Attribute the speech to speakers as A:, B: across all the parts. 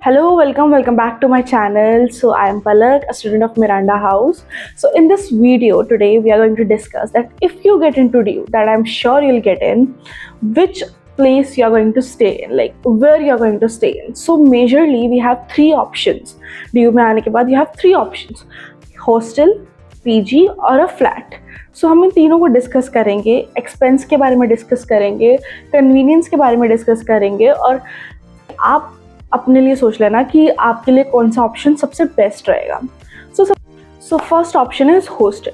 A: Welcome back to my channel. So I am Palak, a student of Miranda House. So in this video today, we are going to discuss that if you get into DU, that I'm sure you'll get in, which place you're going to stay in, like where you're going to stay in. So majorly we have three options. DU में आने के बाद you have three options: hostel, PG और a flat. सो हम इन तीनों को discuss करेंगे, expense के बारे में डिस्कस करेंगे, कन्वीनियंस के बारे में डिस्कस करेंगे, और आप अपने लिए सोच लेना कि आपके लिए कौन सा ऑप्शन सबसे बेस्ट रहेगा। So first option is hostel.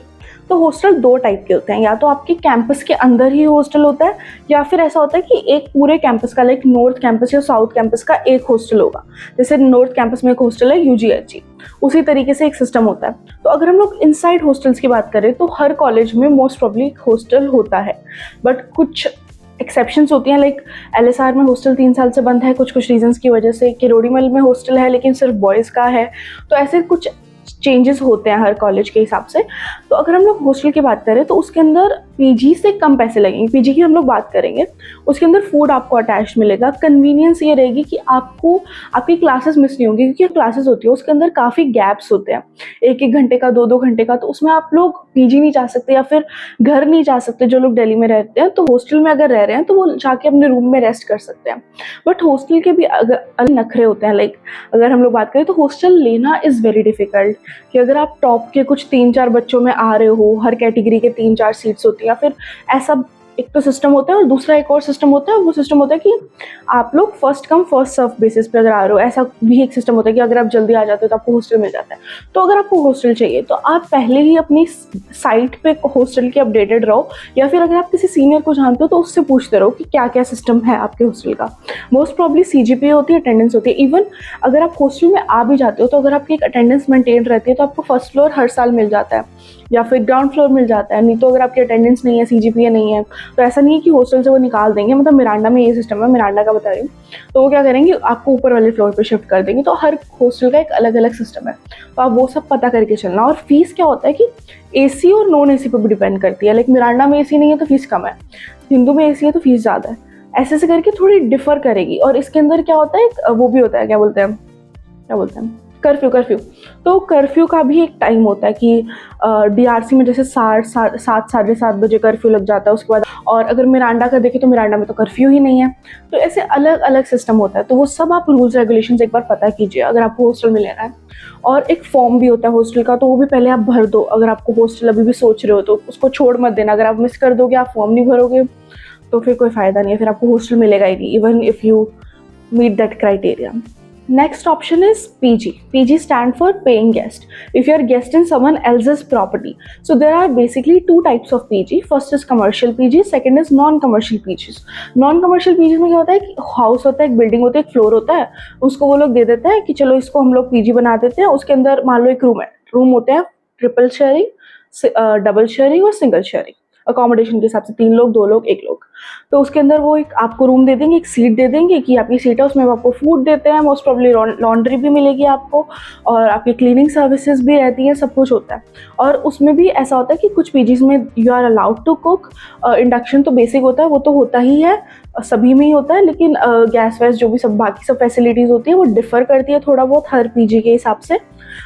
A: तो हॉस्टल दो टाइप के होते हैं, या तो आपके कैंपस के अंदर ही हॉस्टल होता है, या फिर ऐसा होता है कि एक पूरे कैंपस का, लाइक नॉर्थ कैंपस या साउथ कैंपस का एक हॉस्टल होगा। जैसे नॉर्थ कैंपस में एक हॉस्टल है UGHG, उसी तरीके से एक सिस्टम होता है। तो अगर हम लोग इनसाइड हॉस्टल्स की बात करें तो हर कॉलेज में मोस्ट प्रॉब्ली एक हॉस्टल होता है, बट कुछ एक्सेप्शंस होती हैं। लाइक LSR में हॉस्टल 3 साल से बंद है कुछ रीजंस की वजह से। किरोड़ीमल में हॉस्टल है लेकिन सिर्फ बॉयज़ का है। तो ऐसे कुछ चेंजेस होते हैं हर कॉलेज के हिसाब से। तो अगर हम लोग हॉस्टल की बात करें तो उसके अंदर PG से कम पैसे लगेंगे। PG की हम लोग बात करेंगे, उसके अंदर फूड आपको अटैच मिलेगा। कन्वीनियंस ये रहेगी कि आपको आपकी क्लासेस मिस नहीं होंगी, क्योंकि क्लासेस होती है उसके अंदर काफ़ी गैप्स होते हैं, 1-1 घंटे का, 2-2 घंटे का। तो उसमें आप लोग PG नहीं जा सकते या फिर घर नहीं जा सकते। जो लोग दिल्ली में रहते हैं तो हॉस्टल में अगर रह रहे हैं तो वो जाके अपने रूम में रेस्ट कर सकते हैं। बट हॉस्टल के भी अलग नखरे होते हैं। लाइक अगर हम लोग बात करें तो हॉस्टल लेना इज़ वेरी डिफ़िकल्ट, कि अगर आप टॉप के कुछ 3-4 बच्चों में आ रहे हो, हर कैटेगरी के 3-4 सीट्स होती हैं, या फिर ऐसा एक तो सिस्टम होता है, और दूसरा एक और सिस्टम होता है। वो सिस्टम होता है कि आप लोग first come first serve basis पे अगर आ रहे हो। ऐसा भी एक सिस्टम होता है कि अगर आप जल्दी आ जाते हो तो आपको हॉस्टल मिल जाता है। तो अगर आपको हॉस्टल चाहिए तो आप पहले ही अपनी साइट पे हॉस्टल के अपडेटेड रहो, या फिर अगर आप किसी सीनियर को जानते हो तो उससे पूछते रहो कि क्या क्या सिस्टम है आपके हॉस्टल का। मोस्ट प्रॉब्ली CGPA होती है, अटेंडेंस होती है। इवन अगर आप हॉस्टल में आ भी जाते हो तो अगर आपकी एक अटेंडेंस मेंटेन रहती है तो आपको फर्स्ट फ्लोर हर साल मिल जाता है, या फिर ग्राउंड फ्लोर मिल जाता है। नहीं तो अगर आपकी अटेंडेंस नहीं है, CGPA नहीं है, तो ऐसा नहीं है कि हॉस्टल से वो निकाल देंगे। मतलब मिरांडा में ये सिस्टम है, मिरांडा का बता रही हूँ। तो वो क्या करेंगे, आपको ऊपर वाले फ्लोर पे शिफ्ट कर देंगे। तो हर हॉस्टल का एक अलग अलग सिस्टम है, तो आप वो सब पता करके चलना। और फीस क्या होता है कि AC और नॉन AC पे भी डिपेंड करती है। लाइक मिरांडा में AC नहीं है तो फीस कम है, हिंदू में AC है तो फीस ज़्यादा है। ऐसे से करके थोड़ी डिफर करेगी। और इसके अंदर क्या होता है, वो भी होता है, क्या बोलते हैं कर्फ्यू। तो कर्फ्यू का भी एक टाइम होता है कि DRC में जैसे 7 साढ़े 7 बजे कर्फ्यू लग जाता है उसके बाद। और अगर मिरांडा का देखें तो मिरांडा में तो कर्फ्यू ही नहीं है। तो ऐसे अलग अलग सिस्टम होता है। तो वो सब आप रूल्स रेगुलेशंस एक बार पता कीजिए अगर आपको हॉस्टल में लेना है। और एक फॉर्म भी होता है हॉस्टल का, तो वो भी पहले आप भर दो। अगर आपको हॉस्टल अभी भी सोच रहे हो तो उसको छोड़ मत देना। अगर आप मिस कर दोगे, आप फॉर्म नहीं भरोगे, तो फिर कोई फ़ायदा नहीं है, फिर आपको हॉस्टल मिलेगा ही नहीं, even if you meet that criteria. Next option is PG. PG stand for paying guest. If you are guest in someone else's property. So there are basically two types of PG. First is commercial PG, second is non-commercial PGs. Non-commercial PGs में क्या होता है कि house होता है, एक building होती है, एक फ्लोर होता है, उसको वो लोग दे देते हैं कि चलो इसको हम लोग PG बना देते हैं। उसके अंदर मान लो एक रूम है, रूम होते हैं ट्रिपल शेयरिंग, डबल शेयरिंग और सिंगल शेयरिंग। अकोमोडेशन के हिसाब से 3 लोग, 2 लोग, 1 लोग। तो उसके अंदर वो एक आपको रूम दे देंगे, एक सीट दे देंगे कि आपकी सीट है, उसमें वो आपको फूड देते हैं, मोस्ट प्रॉब्ली लॉन्ड्री भी मिलेगी आपको, और आपकी क्लीनिंग सर्विसेज भी रहती हैं, सब कुछ होता है। और उसमें भी ऐसा होता है कि कुछ PGs में you are allowed to cook. Induction तो बेसिक होता है, वो तो होता ही है, सभी में ही होता है। लेकिन गैस वैस जो भी सब बाकी सब फैसिलिटीज़ होती है वो डिफ़र करती है थोड़ा बहुत हर PG के हिसाब से।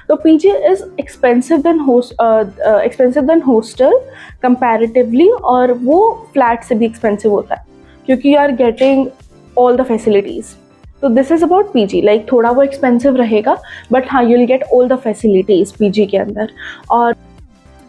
A: तो PG is expensive than hostel comparatively, और वो फ्लैट से भी एक्सपेंसिव होता है क्योंकि you are getting all the facilities. तो this is about PG। Like थोड़ा वो एक्सपेंसिव रहेगा, बट हाँ, you will get all the facilities PG के अंदर। और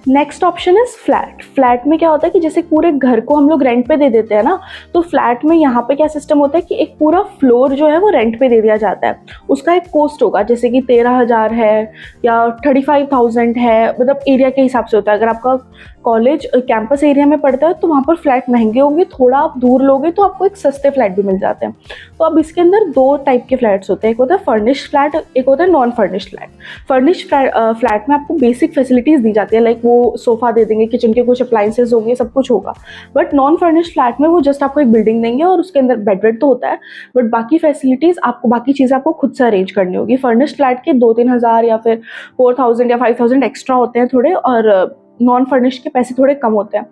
A: next option is flat. Flat में क्या होता है कि जैसे पूरे घर को हम लोग रेंट पे दे देते हैं ना, तो फ्लैट में यहाँ पे क्या सिस्टम होता है कि एक पूरा फ्लोर जो है वो रेंट पे दे दिया जाता है। उसका एक कॉस्ट होगा, जैसे कि 13,000 है या 35,000 है, मतलब एरिया के हिसाब से होता है। अगर आपका कॉलेज कैंपस एरिया में पड़ता है तो वहाँ पर फ्लैट महंगे होंगे, थोड़ा आप दूर लोगे तो आपको एक सस्ते फ्लैट भी मिल जाते हैं। तो अब इसके अंदर 2 टाइप के फ्लैट्स होते हैं, एक होता है फर्निश्ड फ्लैट, एक होता है non furnished flat. Furnished flat में आपको बेसिक फैसिलिटीज़ दी जाती है, लाइक वो सोफ़ा दे देंगे, किचन के कुछ अप्लाइंसेज होंगे, सब कुछ होगा। बट नॉन फर्निश्ड फ्लैट में वो जस्ट आपको एक बिल्डिंग देंगे और उसके अंदर बेड तो होता है, बट बाकी फैसिलिटीज़ आपको, बाकी चीज़ें आपको खुद से अरेंज करनी होगी। फर्निश्ड फ्लैट के 2-3 हज़ार या फिर 4,000 या 5,000 एक्स्ट्रा होते हैं थोड़े, और नॉन फर्निश्ड के पैसे थोड़े कम होते हैं।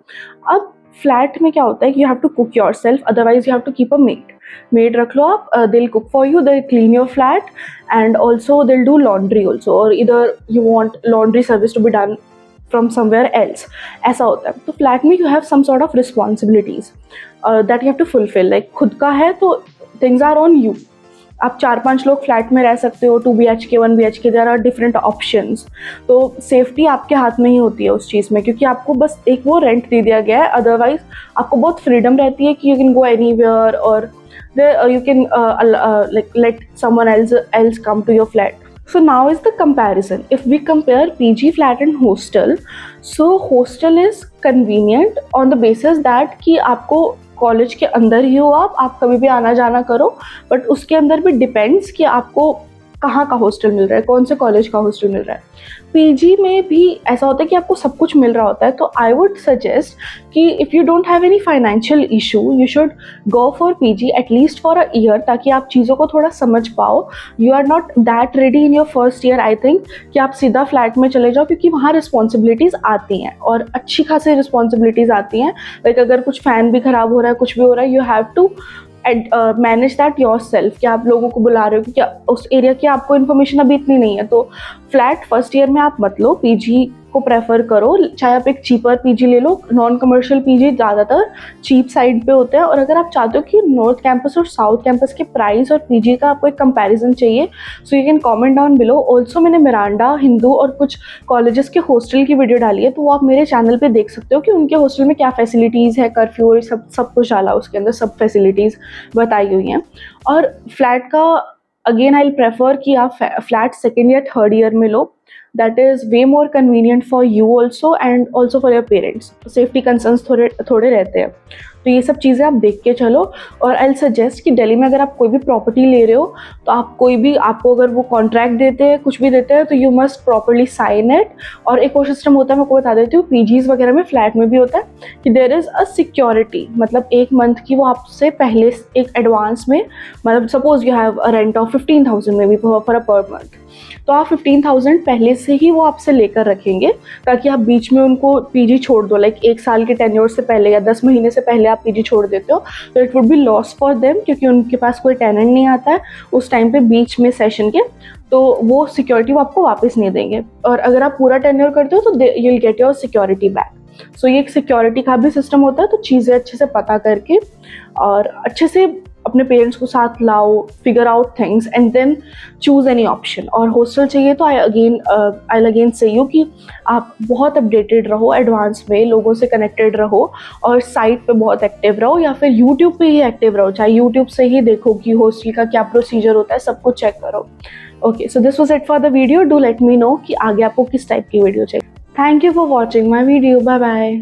A: अब फ्लैट में क्या होता है कि you have to cook your self, otherwise you have to keep a maid. Maid रख लो आप, they'll cook for you, they'll clean your flat and also they'll do laundry also, और इधर you want laundry service to be done from somewhere else, ऐसा होता है. तो flat में you have some sort of responsibilities that you have to fulfil. Like खुद का है तो थिंग्स आर ऑन यू. आप 4-5 लोग फ्लैट में रह सकते हो, 2 BHK 1 BHK, there are different options. तो सेफ्टी आपके हाथ में ही होती है उस चीज़ में, क्योंकि आपको बस एक वो रेंट दे दिया गया है. अदरवाइज आपको बहुत फ्रीडम रहती है कि यू कैन गो एनीवेयर और you can like let someone else come to your flat. So now is the comparison. If we compare PG flat and hostel, so hostel is convenient on the basis that कि आपको college के अंदर ही हो, आप कभी भी आना जाना करो, बट उसके अंदर भी डिपेंड्स कि आपको कहाँ का हॉस्टल मिल रहा है, कौन से कॉलेज का हॉस्टल मिल रहा है. पीजी में भी ऐसा होता है कि आपको सब कुछ मिल रहा होता है. तो आई वुड सजेस्ट कि if you don't have any financial issue, you should go for PG at least for a year, ताकि आप चीज़ों को थोड़ा समझ पाओ. You are not that ready in your first year I think कि आप सीधा फ्लैट में चले जाओ, क्योंकि वहाँ रिस्पॉन्सिबिलिटीज़ आती हैं और अच्छी खासी रिस्पॉन्सिबिलिटीज़ आती हैं. लाइक अगर कुछ फ़ैन भी ख़राब हो रहा है, कुछ भी हो रहा है, you have to manage that your self. कि आप लोगों को बुला रहे हो क्योंकि उस एरिया की आपको इन्फॉर्मेशन अभी इतनी नहीं है. तो फ्लैट फर्स्ट ईयर में आप मत लो, पीजी को प्रेफर करो. चाहे आप एक चीपर पीजी ले लो, नॉन कमर्शियल पीजी ज़्यादातर चीप साइड पे होते हैं. और अगर आप चाहते हो कि नॉर्थ कैंपस और साउथ कैंपस के प्राइस और पीजी का आपको एक कंपैरिजन चाहिए, so you can comment down below. Also मैंने मिरांडा, हिंदू और कुछ कॉलेजेस के हॉस्टल की वीडियो डाली है, तो वो आप मेरे चैनल पे देख सकते हो कि उनके हॉस्टल में क्या फैसिलिटीज़ है, कर्फ्यू और सब कुछ डाला उसके अंदर, सब फैसिलिटीज़ बताई हुई हैं. और फ्लैट का अगेन आई प्रेफर कि आप फ्लैट सेकेंड या थर्ड ईयर में लो. That is way more convenient for you also and also for your parents. Safety concerns थोड़े रहते हैं. तो ये सब चीज़ें आप देख के चलो. और आई सजेस्ट कि दिल्ली में अगर आप कोई भी प्रॉपर्टी ले रहे हो, तो आप आपको अगर वो कॉन्ट्रैक्ट देते हैं, कुछ भी देते हैं, तो you must properly sign it. और एक और सिस्टम होता है, मैं आपको बता देती हूँ, पीजीज़ वगैरह में, फ्लैट में भी होता है कि देयर इज़ अ सिक्योरिटी. मतलब 1 मंथ की वो आपसे पहले एक एडवांस में, मतलब suppose you have a rent of 15,000 में भी फॉर अ पर मंथ, तो आप 15,000 पहले से ही वो आपसे लेकर रखेंगे, ताकि आप बीच में उनको पीजी छोड़ दो. लाइक 1 साल के टेन्योर से पहले या 10 महीने से पहले आप पीजी छोड़ देते हो, तो it would be loss for them, क्योंकि उनके पास कोई टेनेंट नहीं आता है उस टाइम पे बीच में सेशन के, तो वो सिक्योरिटी वो आपको वापस नहीं देंगे. और अगर आप पूरा टेन्योर करते हो तो you will get your security back. So ये एक सिक्योरिटी का भी सिस्टम होता है. तो चीज़ें अच्छे से पता करके और अच्छे से अपने पेरेंट्स को साथ लाओ, figure out things and then choose any option. और हॉस्टल चाहिए तो आई अगेन से यू कि आप बहुत अपडेटेड रहो, एडवांस में लोगों से कनेक्टेड रहो, और साइट पे बहुत एक्टिव रहो, या फिर यूट्यूब पे ही एक्टिव रहो. चाहे यूट्यूब से ही देखो कि हॉस्टल का क्या प्रोसीजर होता है, सब कुछ चेक करो. Okay, so this was it for the video. Do let me know कि आगे आपको किस टाइप की वीडियो चाहिए. Thank you for watching my video. Bye bye.